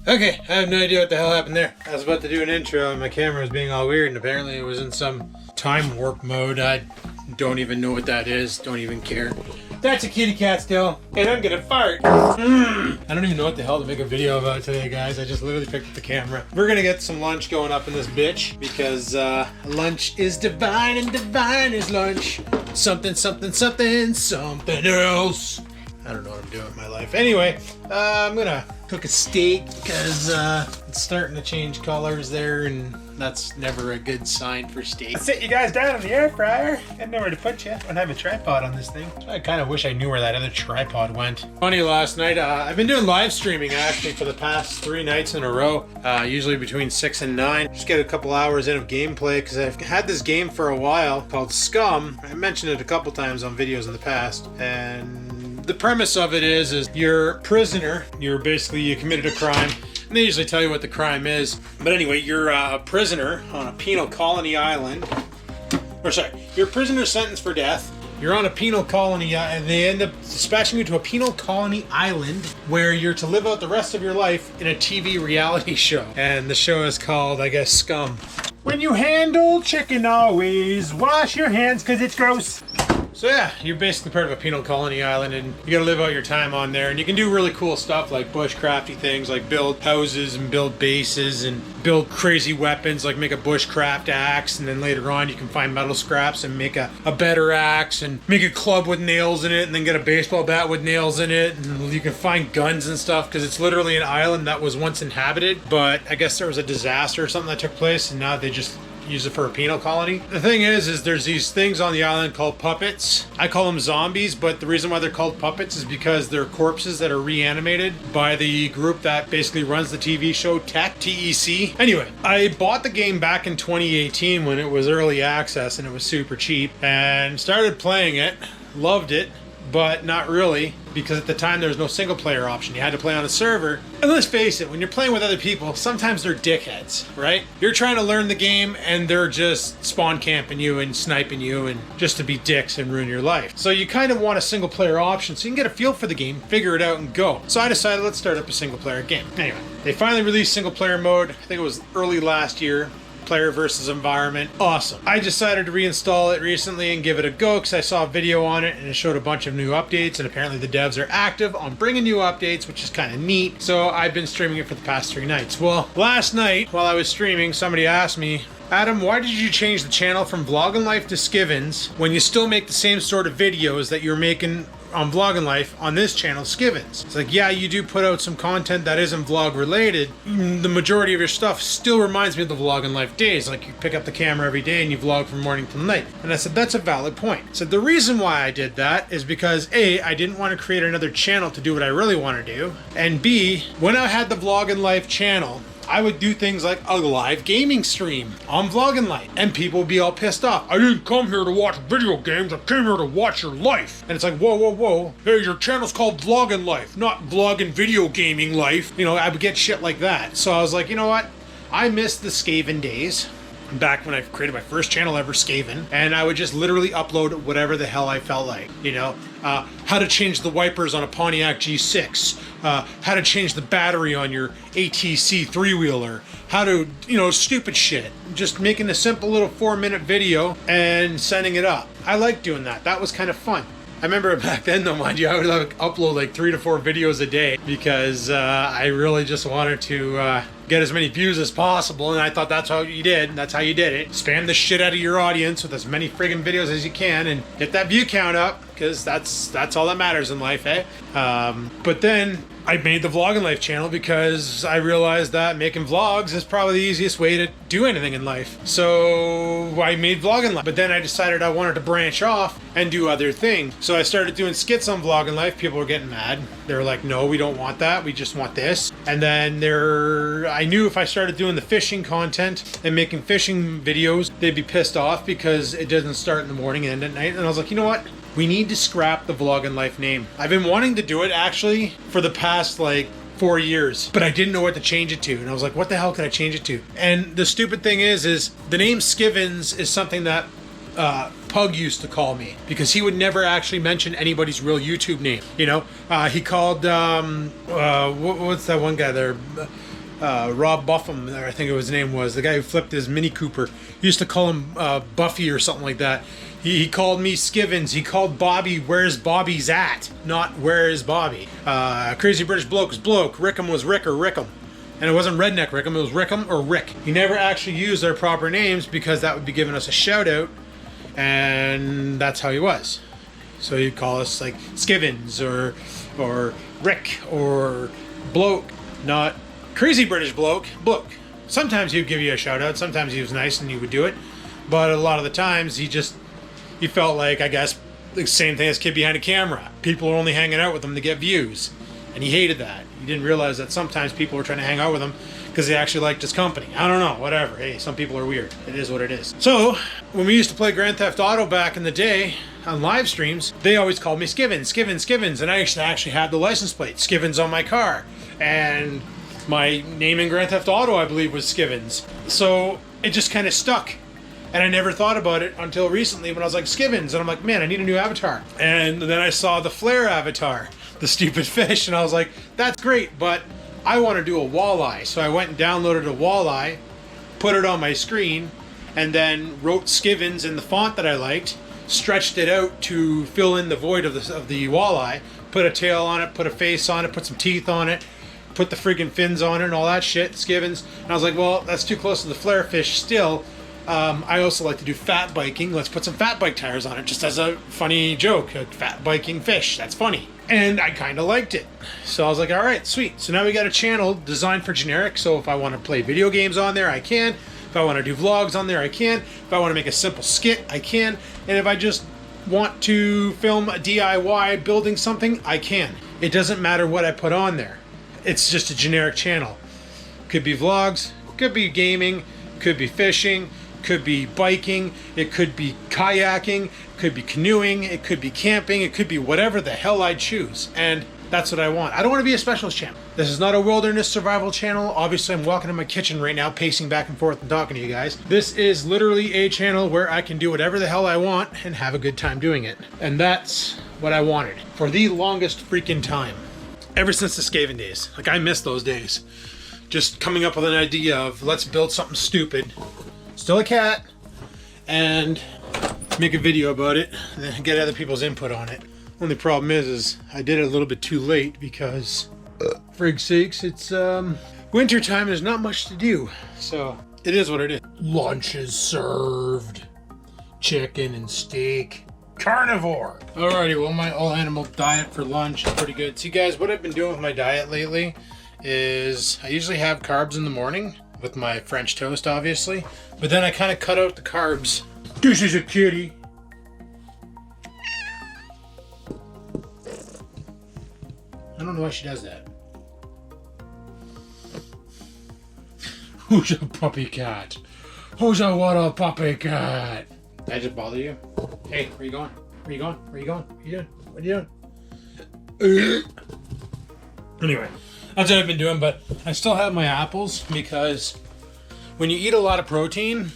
Okay, I have no idea what the hell happened there. I was about to do an intro and my camera was being all weird and apparently it was in some time warp mode. I don't even know what that is, don't even care. That's a kitty cat still, and I'm gonna fart. I don't even know what the hell to make a video about today, guys. I just literally picked up the camera. We're gonna get some lunch going up in this bitch because lunch is divine and divine is lunch. Something, something, something, something else. I don't know what I'm doing with my life. Anyway, I'm gonna cook a steak because it's starting to change colors there, and that's never a good sign for steak. Sit you guys down in the air fryer. Got nowhere to put you. I don't have a tripod on this thing. I kind of wish I knew where that other tripod went. Funny, last night, I've been doing live streaming actually for the past 3 nights in a row, usually between 6 and 9. Just get a couple hours in of gameplay because I've had this game for a while called Scum. I mentioned it a couple times on videos in the past, and the premise of it is you're a prisoner. You committed a crime. And they usually tell you what the crime is. But anyway, you're a prisoner on a penal colony island. You're a prisoner sentenced for death. You're on a penal colony, and they end up dispatching you to a penal colony island where you're to live out the rest of your life in a TV reality show. And the show is called, I guess, Scum. When you handle chicken, always wash your hands because it's gross. So yeah, you're basically part of a penal colony island and you gotta live out your time on there, and you can do really cool stuff like bushcrafty things like build houses and build bases and build crazy weapons like make a bushcraft axe, and then later on you can find metal scraps and make a better axe and make a club with nails in it and then get a baseball bat with nails in it, and you can find guns and stuff because it's literally an island that was once inhabited, but I guess there was a disaster or something that took place and now they just use it for a penal colony. The thing is there's these things on the island called puppets. I call them zombies, but the reason why they're called puppets is because they're corpses that are reanimated by the group that basically runs the TV show TEC. Anyway, I bought the game back in 2018 when it was early access and it was super cheap, and started playing it, loved it, but not really, because at the time there was no single player option. You had to play on a server. And let's face it, when you're playing with other people, sometimes they're dickheads, right? You're trying to learn the game and they're just spawn camping you and sniping you and just to be dicks and ruin your life. So you kind of want a single player option so you can get a feel for the game, figure it out and go. So I decided let's start up a single player game. Anyway, they finally released single player mode. I think it was early last year. Player versus environment. Awesome. I decided to reinstall it recently and give it a go because I saw a video on it and it showed a bunch of new updates, and apparently the devs are active on bringing new updates, which is kind of neat. So I've been streaming it for the past 3 nights. Well, last night while I was streaming, somebody asked me, Adam, why did you change the channel from Vloggin' Life to Skivens when you still make the same sort of videos that you're making on Vloggin' Life on this channel, Skivens? It's like, yeah, you do put out some content that isn't vlog related. The majority of your stuff still reminds me of the Vloggin' Life days. Like you pick up the camera every day and you vlog from morning till night. And I said, that's a valid point. I said, the reason why I did that is because A, I didn't want to create another channel to do what I really want to do. And B, when I had the Vloggin' Life channel, I would do things like a live gaming stream on Vloggin' Life, and people would be all pissed off. I didn't come here to watch video games, I came here to watch your life. And it's like, whoa, whoa, whoa. Hey, your channel's called Vloggin' Life, not Vloggin' Video Gaming Life. You know, I would get shit like that. So I was like, you know what? I miss the Skivens days. Back when I created my first channel ever, Skivens, and I would just literally upload whatever the hell I felt like, you know, how to change the wipers on a Pontiac G6, how to change the battery on your ATC 3-wheeler, how to, you know, stupid shit. Just making a simple little 4-minute video and sending it up. I liked doing that. That was kind of fun. I remember back then though, mind you, I would upload like 3 to 4 videos a day because I really just wanted to get as many views as possible, and I thought that's how you did it. Spam the shit out of your audience with as many friggin' videos as you can and get that view count up, because that's all that matters in life, eh? But then I made the Vloggin' Life channel because I realized that making vlogs is probably the easiest way to do anything in life. So I made Vloggin' Life, but then I decided I wanted to branch off and do other things. So I started doing skits on Vloggin' Life. People were getting mad. They were like, no, we don't want that. We just want this. And then I knew if I started doing the fishing content and making fishing videos, they'd be pissed off because it doesn't start in the morning and end at night. And I was like, you know what? We need to scrap the Vloggin' Life name. I've been wanting to do it actually for the past like 4 years, but I didn't know what to change it to. And I was like, what the hell could I change it to? And the stupid thing is the name Skivens is something that Pug used to call me, because he would never actually mention anybody's real YouTube name. You know, he called what's that one guy there? Rob Buffum, I think his name was, the guy who flipped his Mini Cooper. He used to call him Buffy or something like that. He called me Skivens. He called Bobby, "Where's Bobby's at?" Not "Where is Bobby?" Crazy British Bloke was Bloke. Rickham was Rick or Rickham. And it wasn't Redneck Rickham, it was Rickham or Rick. He never actually used their proper names because that would be giving us a shout out. And that's how he was. So he'd call us like Skivens or Rick or Bloke, not Crazy British Bloke, Bloke. Sometimes he would give you a shout out, sometimes he was nice and he would do it. But a lot of the times he felt like, I guess, the same thing as kid behind a camera. People are only hanging out with him to get views. And he hated that. He didn't realize that sometimes people were trying to hang out with him because they actually liked his company. I don't know, whatever. Hey, some people are weird. It is what it is. So, when we used to play Grand Theft Auto back in the day on live streams, they always called me Skivens, Skivens, Skivens. And I actually had the license plate, Skivens, on my car. And my name in Grand Theft Auto, I believe, was Skivens. So, it just kind of stuck. And I never thought about it until recently when I was like, Skivens. And I'm like, man, I need a new avatar. And then I saw the flare avatar, the stupid fish. And I was like, that's great, but I want to do a walleye. So I went and downloaded a walleye, put it on my screen, and then wrote Skivens in the font that I liked, stretched it out to fill in the void of the walleye, put a tail on it, put a face on it, put some teeth on it, put the freaking fins on it and all that shit, Skivens. And I was like, well, that's too close to the flare fish still. I also like to do fat biking. Let's put some fat bike tires on it just as a funny joke. A fat biking fish. That's funny. And I kind of liked it. So I was like, all right, sweet. So now we got a channel designed for generic. So if I want to play video games on there, I can. If I want to do vlogs on there, I can. If I want to make a simple skit, I can. And if I just want to film a DIY building something, I can. It doesn't matter what I put on there. It's just a generic channel. Could be vlogs, could be gaming, could be fishing, could be biking, it could be kayaking, could be canoeing, it could be camping, it could be whatever the hell I choose. And that's what I want. I don't want to be a specialist channel. This is not a wilderness survival channel. Obviously, I'm walking in my kitchen right now, pacing back and forth and talking to you guys. This is literally a channel where I can do whatever the hell I want and have a good time doing it. And that's what I wanted for the longest freaking time. Ever since the Skaven days. Like, I miss those days. Just coming up with an idea of, let's build something stupid. Still a cat, and make a video about it, and then get other people's input on it. Only problem is I did it a little bit too late because, frig's sakes, it's winter time and there's not much to do. So it is what it is. Lunch is served. Chicken and steak. Carnivore. Alrighty, well, my all animal diet for lunch is pretty good. See guys, what I've been doing with my diet lately is I usually have carbs in the morning with my French toast, obviously. But then I kind of cut out the carbs. This is a kitty. I don't know why she does that. Who's a puppy cat? Who's a what a puppy cat? Did I just bother you? Hey, where you going? Where you going? Where you going? What are you doing? What are you doing? Anyway, that's what I've been doing, but I still have my apples because when you eat a lot of protein,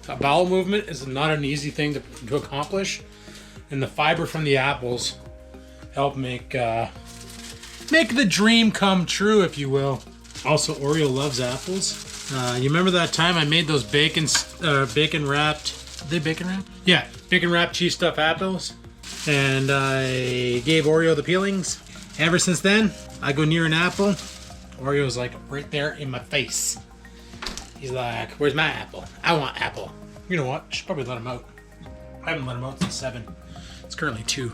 a bowel movement is not an easy thing to accomplish, and the fiber from the apples help make the dream come true, if you will. Also, Oreo loves apples. You remember that time I made those bacon wrapped? Are they bacon wrapped? Yeah, bacon wrapped cheese stuffed apples, and I gave Oreo the peelings. Ever since then, I go near an apple, Oreo's like right there in my face. He's like, "Where's my apple? I want apple." You know what? I should probably let him out. I haven't let him out since 7. It's currently 2.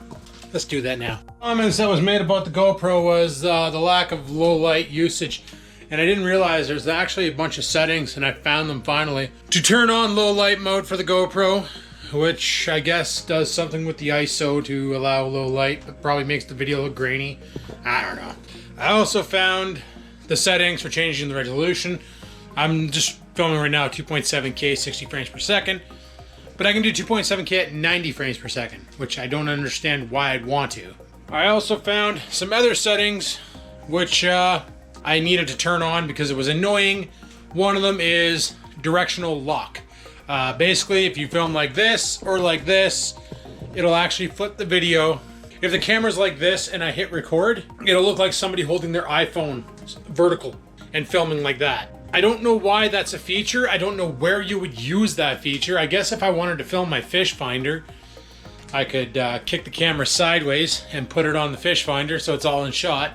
Let's do that now. Comments that was made about the GoPro was the lack of low light usage. And I didn't realize there's actually a bunch of settings, and I found them finally, to turn on low light mode for the GoPro, which I guess does something with the ISO to allow low light, but probably makes the video look grainy. I don't know. I also found the settings for changing the resolution. I'm just filming right now at 2.7K 60 frames per second, but I can do 2.7K at 90 frames per second, which I don't understand why I'd want to. I also found some other settings which I needed to turn on because it was annoying. One of them is directional lock. Basically, if you film like this or like this, it'll actually flip the video. If the camera's like this and I hit record, it'll look like somebody holding their iPhone vertical and filming like that. I don't know why that's a feature. I don't know where you would use that feature. I guess if I wanted to film my fish finder, I could kick the camera sideways and put it on the fish finder so it's all in shot.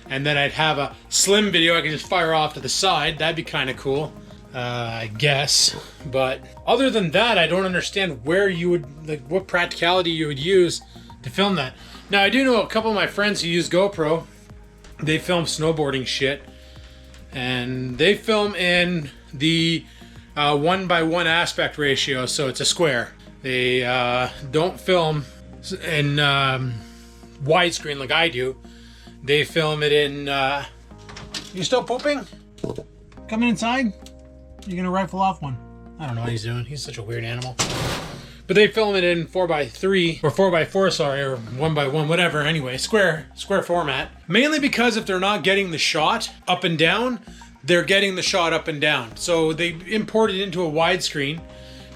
And then I'd have a slim video I could just fire off to the side. That'd be kind of cool, I guess. But other than that, I don't understand where you would, like, what practicality you would use to film that. Now, I do know a couple of my friends who use GoPro. They film snowboarding shit. And they film in the 1:1 aspect ratio, so it's a square. They don't film in widescreen like I do. They film it in... You still pooping? Coming inside? You're gonna rifle off one. I don't know what he's doing. He's such a weird animal. But they film it in 4:3 or 4:4, sorry, or 1:1, whatever. Anyway, square format. Mainly because if they're not getting the shot up and down, they're getting the shot up and down. So they import it into a widescreen,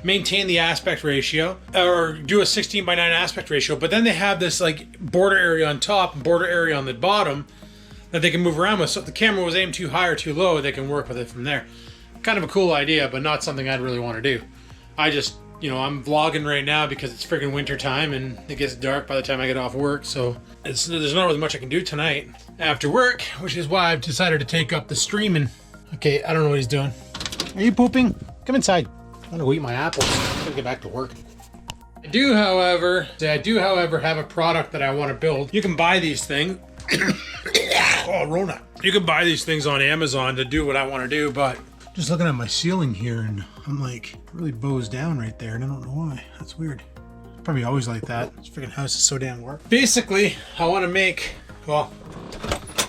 maintain the aspect ratio, or do a 16:9 aspect ratio. But then they have this like border area on top and border area on the bottom that they can move around with. So if the camera was aimed too high or too low, they can work with it from there. Kind of a cool idea, but not something I'd really want to do. I just, you know, I'm vlogging right now because it's freaking winter time and it gets dark by the time I get off work. So there's not really much I can do tonight after work, which is why I've decided to take up the streaming. Okay, I don't know what he's doing. Are you pooping? Come inside. I'm gonna go eat my apples. I'm gonna get back to work. I do, however, have a product that I want to build. You can buy these things. Oh, Rona. You can buy these things on Amazon to do what I want to do, but just looking at my ceiling here and I'm like really bows down right there and I don't know why. That's weird. Probably always like that. This freaking house is so damn warm. Basically, I want to make, well,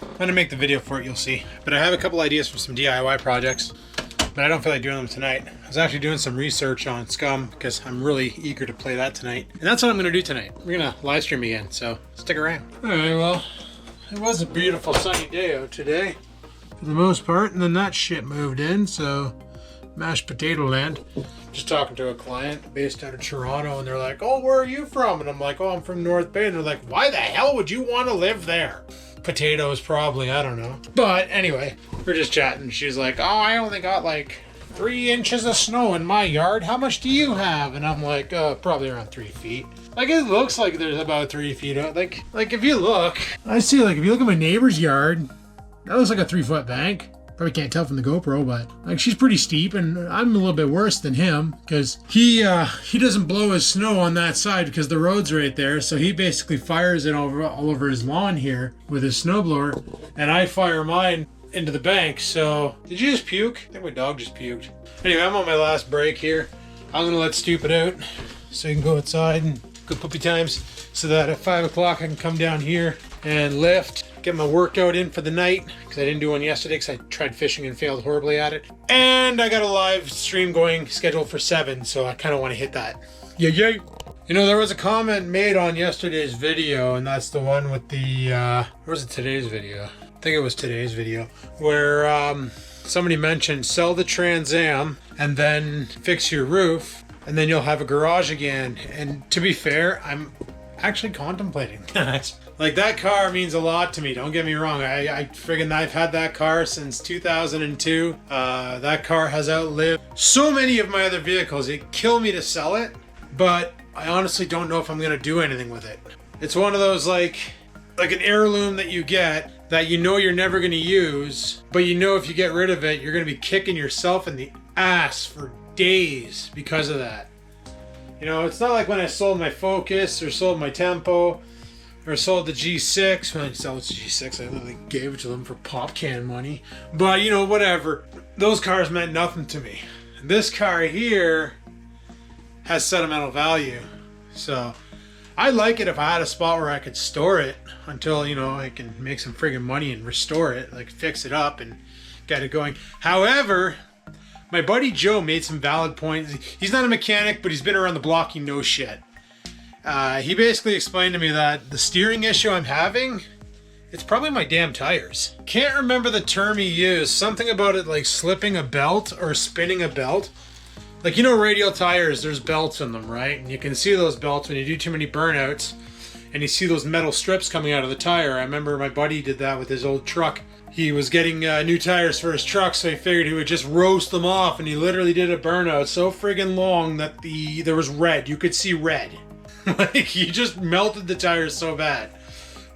I'm going to make the video for it, you'll see. But I have a couple ideas for some DIY projects, but I don't feel like doing them tonight. I was actually doing some research on Scum because I'm really eager to play that tonight. And that's what I'm going to do tonight. We're going to live stream again, so stick around. All right, well, it was a beautiful sunny day out today, for the most part, and then that shit moved in, so mashed potato land. Just talking to a client based out of Toronto, and they're like, oh, where are you from? And I'm like, oh, I'm from North Bay. And they're like, why the hell would you want to live there? Potatoes, probably, I don't know. But anyway, we're just chatting. She's like, oh, I only got like 3 inches of snow in my yard. How much do you have? And I'm like, probably around 3 feet. Like, it looks like there's about 3 feet out. Like if you look, I see, like, if you look at my neighbor's yard, that looks like a 3-foot bank. Probably can't tell from the GoPro, but like she's pretty steep, and I'm a little bit worse than him because he doesn't blow his snow on that side because the road's right there. So he basically fires it all over his lawn here with his snowblower, and I fire mine into the bank. So did you just puke? I think my dog just puked. Anyway, I'm on my last break here. I'm gonna let Stupid out so he can go outside and go poopy times, so that at 5 o'clock I can come down here and lift. Get my workout in for the night because I didn't do one yesterday because I tried fishing and failed horribly at it. And I got a live stream going scheduled for 7, so I kind of want to hit that. Yay, yay. You know, there was a comment made on yesterday's video, and that's the one with the, or was it today's video? I think it was today's video, where somebody mentioned sell the Trans Am and then fix your roof, and then you'll have a garage again. And to be fair, I'm actually contemplating that. Like, that car means a lot to me, don't get me wrong. I've had that car since 2002. That car has outlived so many of my other vehicles. It'd kill me to sell it, but I honestly don't know if I'm gonna do anything with it. It's one of those like an heirloom that you get that you know you're never gonna use, but you know if you get rid of it, you're gonna be kicking yourself in the ass for days because of that. You know, it's not like when I sold my Focus or sold my Tempo or sold the G6. When I sold the G6, I literally gave it to them for pop can money. But, you know, whatever. Those cars meant nothing to me. This car here has sentimental value. So, I like it if I had a spot where I could store it until, you know, I can make some friggin' money and restore it. Like, fix it up and get it going. However, my buddy Joe made some valid points. He's not a mechanic, but he's been around the block. He knows shit. He basically explained to me that the steering issue I'm having, it's probably my damn tires. Can't remember the term he used. Something about it like slipping a belt or spinning a belt. Like, you know, radial tires, there's belts in them, right? And you can see those belts when you do too many burnouts and you see those metal strips coming out of the tire. I remember my buddy did that with his old truck. He was getting new tires for his truck, so he figured he would just roast them off, and he literally did a burnout so friggin' long that there was red. You could see red. Like, he just melted the tires so bad.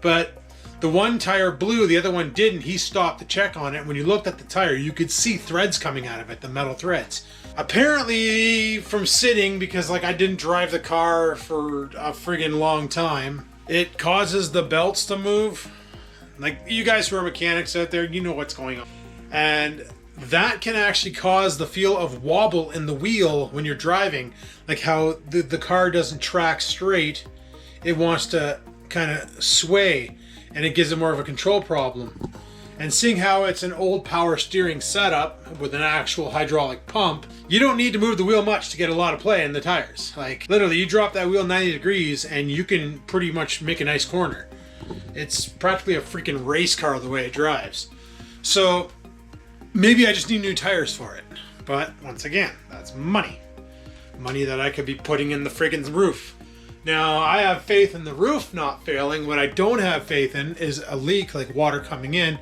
But the one tire blew, the other one didn't. He stopped to check on it. When you looked at the tire, you could see threads coming out of it, the metal threads. Apparently from sitting, because like I didn't drive the car for a friggin' long time, it causes the belts to move. Like, you guys who are mechanics out there, you know what's going on. And that can actually cause the feel of wobble in the wheel when you're driving. Like how the car doesn't track straight. It wants to kind of sway, and it gives it more of a control problem. And seeing how it's an old power steering setup with an actual hydraulic pump, you don't need to move the wheel much to get a lot of play in the tires. Like, literally, you drop that wheel 90 degrees and you can pretty much make a nice corner. It's practically a freaking race car the way it drives. So maybe I just need new tires for it. But once again, that's money. Money that I could be putting in the friggin' roof. Now, I have faith in the roof not failing. What I don't have faith in is a leak, like water coming in,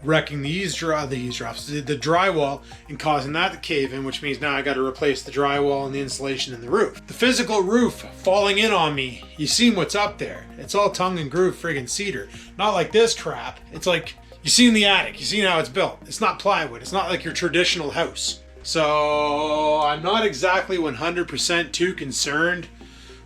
wrecking the drywall and causing that to cave in, which means now I got to replace the drywall and the insulation in the roof. The physical roof falling in on me, you seen what's up there. It's all tongue and groove friggin' cedar. Not like this crap. It's like, you seen the attic, you seen how it's built. It's not plywood. It's not like your traditional house. So I'm not exactly 100% too concerned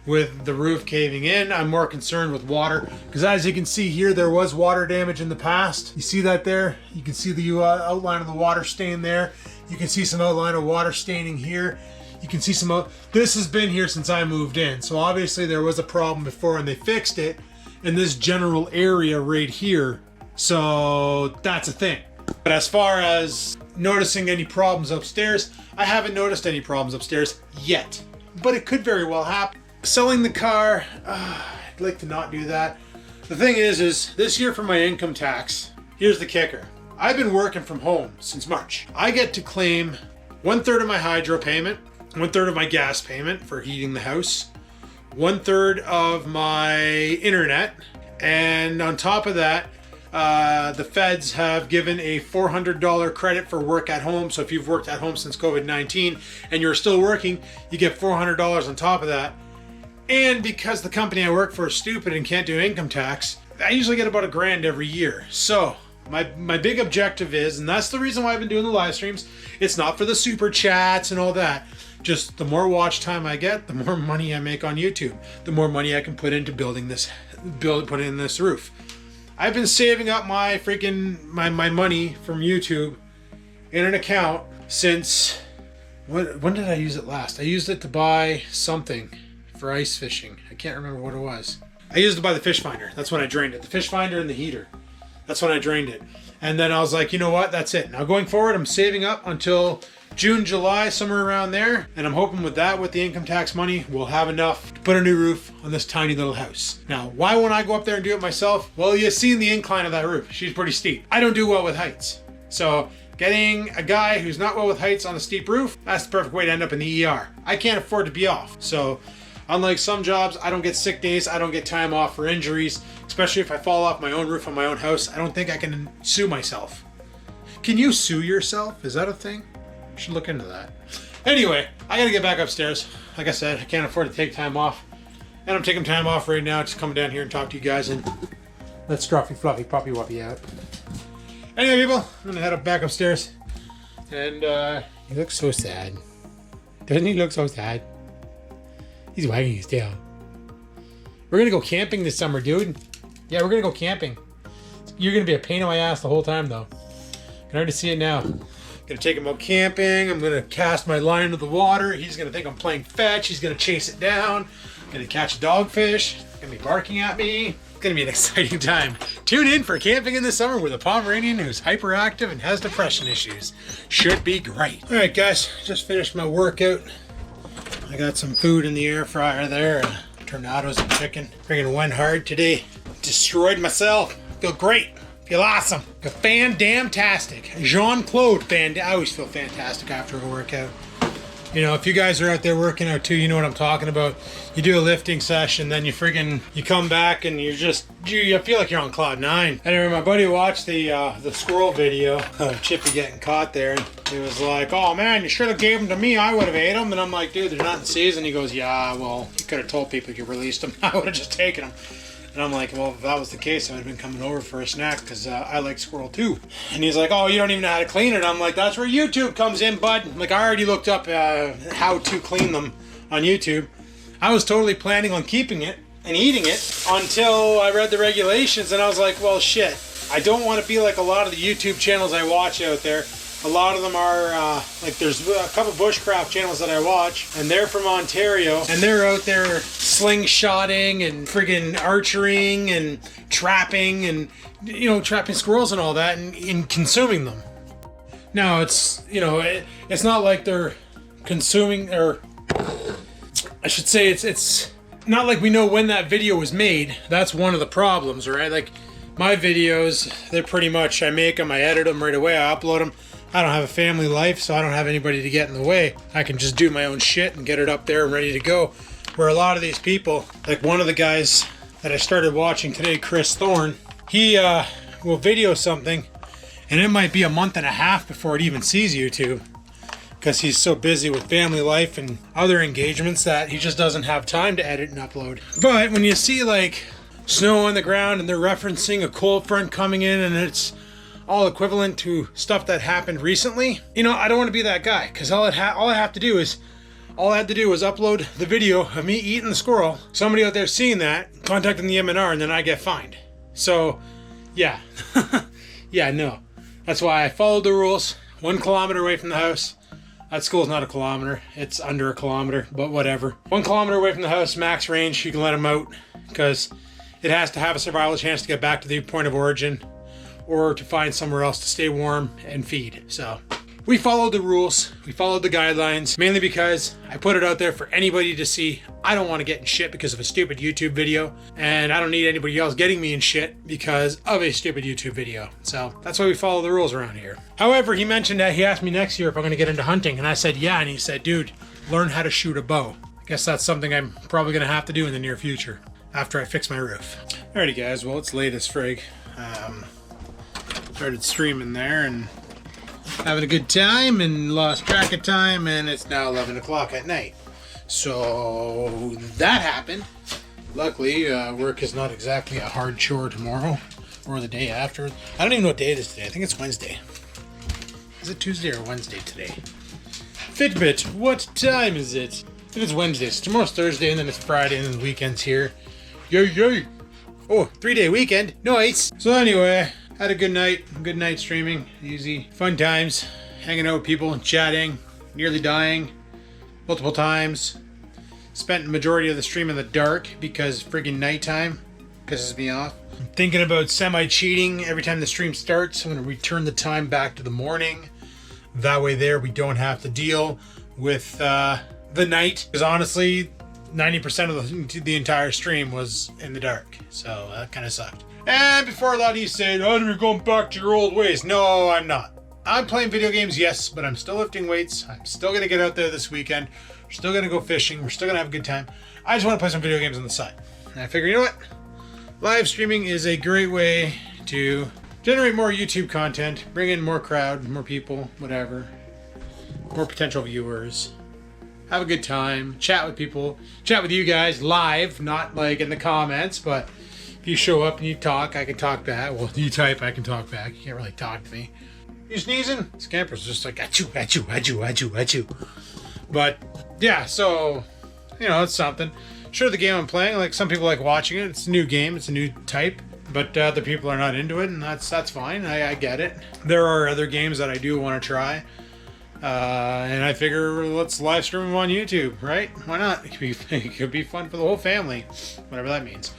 with the roof caving in. I'm more concerned with water, because as you can see here, there was water damage in the past. You see that there? You can see the outline of the water stain there. You can see some outline of water staining here. You can see some this has been here since I moved in, so obviously there was a problem before and they fixed it in this general area right here. So that's a thing. But as far as noticing any problems upstairs, I haven't noticed any problems upstairs yet, but it could very well happen. Selling the car, I'd like to not do that. The thing is this year for my income tax, here's the kicker. I've been working from home since March. I get to claim 1/3 of my hydro payment, 1/3 of my gas payment for heating the house, 1/3 of my internet, and on top of that, the feds have given a $400 credit for work at home. So if you've worked at home since COVID-19 and you're still working, you get $400 on top of that. And because the company I work for is stupid and can't do income tax, I usually get about $1,000 every year. So my big objective is, and that's the reason why I've been doing the live streams, it's not for the super chats and all that. Just the more watch time I get, the more money I make on YouTube, the more money I can put into put in this roof. I've been saving up my freaking my money from YouTube in an account since when did I use it last? I used it to buy something for ice fishing. I can't remember what it was. I used it to buy the fish finder. That's when I drained it. The fish finder and the heater. That's when I drained it. And then I was like, you know what? That's it. Now going forward, I'm saving up until June, July, somewhere around there. And I'm hoping with that, with the income tax money, we'll have enough to put a new roof on this tiny little house. Now, why won't I go up there and do it myself? Well, you've seen the incline of that roof. She's pretty steep. I don't do well with heights. So getting a guy who's not well with heights on a steep roof, that's the perfect way to end up in the ER. I can't afford to be off. So unlike some jobs, I don't get sick days. I don't get time off for injuries, especially if I fall off my own roof on my own house. I don't think I can sue myself. Can you sue yourself? Is that a thing? I should look into that. Anyway, I gotta get back upstairs. Like I said, I can't afford to take time off. And I'm taking time off right now to come down here and talk to you guys and let Scruffy Fluffy Puppy Wuppy out. Anyway, people, I'm gonna head back upstairs. And he looks so sad. Doesn't he look so sad? He's wagging his tail. We're gonna go camping this summer, dude. Yeah, we're gonna go camping. You're gonna be a pain in my ass the whole time, though. I can already see it now. Gonna take him out camping. I'm gonna cast my line into the water. He's gonna think I'm playing fetch. He's gonna chase it down. Gonna catch a dogfish. Gonna be barking at me. It's gonna be an exciting time. Tune in for camping in the summer with a Pomeranian who's hyperactive and has depression issues. Should be great. All right, guys, just finished my workout. I got some food in the air fryer there. Tornadoes and chicken. Friggin' went hard today. Destroyed myself. Feel great. Feel awesome. Feel fan-damn-tastic. Jean-Claude I always feel fantastic after a workout. You know, if you guys are out there working out too, you know what I'm talking about. You do a lifting session, then you come back and you feel like you're on cloud 9. Anyway, my buddy watched the squirrel video of Chippy getting caught there, and he was like, "Oh man, you should have gave them to me. I would have ate them." And I'm like, "Dude, they're not in season." He goes, "Yeah, well, you could have told people you released them. I would have just taken them." And I'm like, "Well, if that was the case, I would have been coming over for a snack because I like squirrel too." And he's like, "Oh, you don't even know how to clean it." I'm like, "That's where YouTube comes in, bud." I'm like, I already looked up how to clean them on YouTube. I was totally planning on keeping it and eating it until I read the regulations, and I was like, well, shit. I don't want to be like a lot of the YouTube channels I watch out there. A lot of them are, like there's a couple bushcraft channels that I watch, and they're from Ontario, and they're out there slingshotting and friggin' archering and trapping and, you know, trapping squirrels and all that and consuming them. Now, it's, you know, it's not like they're consuming, or I should say it's not like we know when that video was made. That's one of the problems, right? Like, my videos, they're pretty much, I make them, I edit them right away, I upload them. I don't have a family life, so I don't have anybody to get in the way. I can just do my own shit and get it up there and ready to go. Where a lot of these people, like one of the guys that I started watching today, Chris Thorne, he will video something, and it might be a month and a half before it even sees YouTube, because he's so busy with family life and other engagements that he just doesn't have time to edit and upload. But when you see like snow on the ground and they're referencing a cold front coming in and it's all equivalent to stuff that happened recently, you know, I don't want to be that guy, because all I had to do was upload the video of me eating the squirrel, somebody out there seeing that, contacting the MNR, and then I get fined. So yeah. Yeah, no, that's why I followed the rules. 1 kilometer away from the house. That school's not a kilometer, it's under a kilometer, but whatever. 1 kilometer away from the house, max range, you can let them out, because it has to have a survival chance to get back to the point of origin, or to find somewhere else to stay warm and feed. So we followed the rules, we followed the guidelines, mainly because I put it out there for anybody to see. I don't want to get in shit because of a stupid YouTube video, and I don't need anybody else getting me in shit because of a stupid YouTube video. So that's why we follow the rules around here. However, he mentioned that he asked me next year if I'm going to get into hunting, and I said yeah, and he said, dude, learn how to shoot a bow. I guess that's something I'm probably going to have to do in the near future after I fix my roof. Alrighty guys, well, it's late as frig. Started streaming there and having a good time and lost track of time, and it's now 11 o'clock at night. So that happened. Luckily, work is not exactly a hard chore tomorrow or the day after. I don't even know what day it is today. I think it's Wednesday. Is it Tuesday or Wednesday today? Fitbit, what time is it? I think it's Wednesday. So tomorrow's Thursday, and then it's Friday, and then the weekend's here. Yay, yay. Oh, 3-day weekend. Nice. So anyway, had a good night streaming, easy, fun times, hanging out with people, chatting, nearly dying, multiple times. Spent the majority of the stream in the dark because friggin' nighttime pisses me off. I'm thinking about semi-cheating every time the stream starts. I'm gonna return the time back to the morning. That way there we don't have to deal with the night. Because honestly, 90% of the entire stream was in the dark. So that kind of sucked. And before that, he said, oh, you're going back to your old ways. No, I'm not. I'm playing video games, yes, but I'm still lifting weights. I'm still going to get out there this weekend. We're still going to go fishing. We're still going to have a good time. I just want to play some video games on the side. And I figure, you know what? Live streaming is a great way to generate more YouTube content, bring in more crowd, more people, whatever, more potential viewers. Have a good time, chat with people, chat with you guys live, not like in the comments, but if you show up and you talk, I can talk back. Well, you type, I can talk back. You can't really talk to me. You sneezing? Scamper's just like, achoo, achoo, achoo, achoo, achoo. But, yeah, so, you know, it's something. Sure, the game I'm playing, like, some people like watching it. It's a new game. It's a new type. But other people are not into it, and that's fine. I get it. There are other games that I do want to try. And I figure let's live stream them on YouTube, right? Why not? It could be fun for the whole family, whatever that means.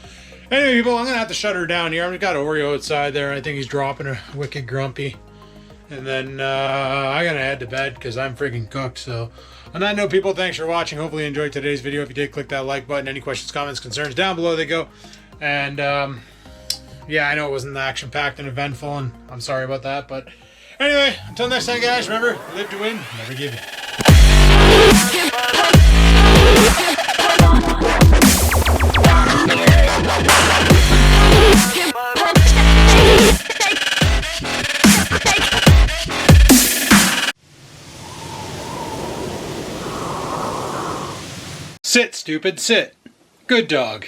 Anyway, people, I'm going to have to shut her down here. I've got Oreo outside there. I think he's dropping her wicked grumpy. And then I got to head to bed because I'm freaking cooked. So on that note, people, thanks for watching. Hopefully you enjoyed today's video. If you did, click that like button. Any questions, comments, concerns, down below they go. And yeah, I know it wasn't action-packed and eventful, and I'm sorry about that. But anyway, until next time, guys, remember, live to win, never give in. Sit, stupid, sit. Good dog.